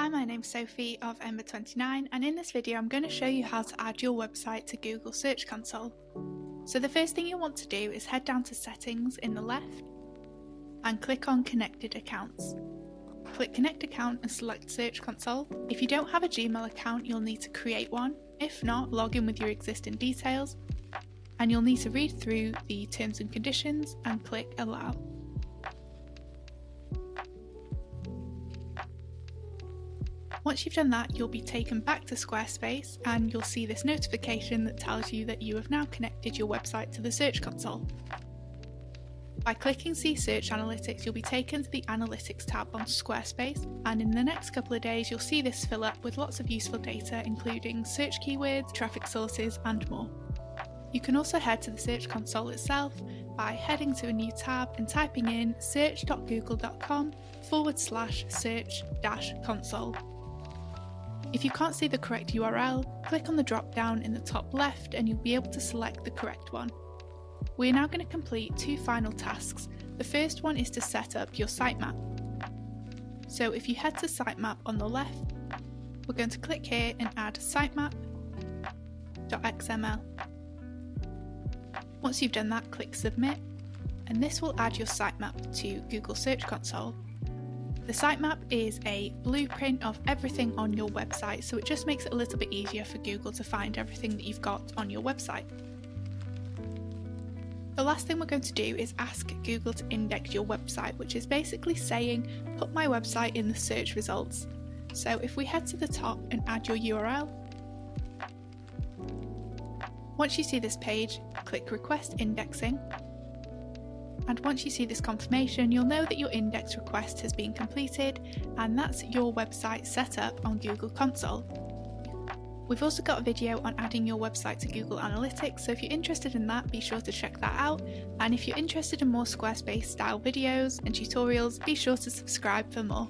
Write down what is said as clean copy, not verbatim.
Hi, my name's Sophie of Ember29, and in this video I'm going to show you how to add your website to Google Search Console. So the first thing you'll want to do is head down to Settings in the left and click on Connected Accounts. Click Connect Account and select Search Console. If you don't have a Gmail account, you'll need to create one. If not, log in with your existing details and you'll need to read through the terms and conditions and click Allow. Once you've done that, you'll be taken back to Squarespace and you'll see this notification that tells you that you have now connected your website to the Search Console. By clicking See Search Analytics, you'll be taken to the Analytics tab on Squarespace, and in the next couple of days you'll see this fill up with lots of useful data including search keywords, traffic sources and more. You can also head to the Search Console itself by heading to a new tab and typing in search.google.com/search-console. If you can't see the correct URL, click on the drop down in the top left and you'll be able to select the correct one. We are now going to complete two final tasks. The first one is to set up your sitemap. So if you head to sitemap on the left, we're going to click here and add sitemap.xml. Once you've done that, click submit, and this will add your sitemap to Google Search Console. The sitemap is a blueprint of everything on your website, so it just makes it a little bit easier for Google to find everything that you've got on your website. The last thing we're going to do is ask Google to index your website, which is basically saying, put my website in the search results. So if we head to the top and add your URL, once you see this page, click Request Indexing. And once you see this confirmation, you'll know that your index request has been completed, and that's your website set up on Google Console. We've also got a video on adding your website to Google Analytics, so if you're interested in that, be sure to check that out. And if you're interested in more Squarespace style videos and tutorials, be sure to subscribe for more.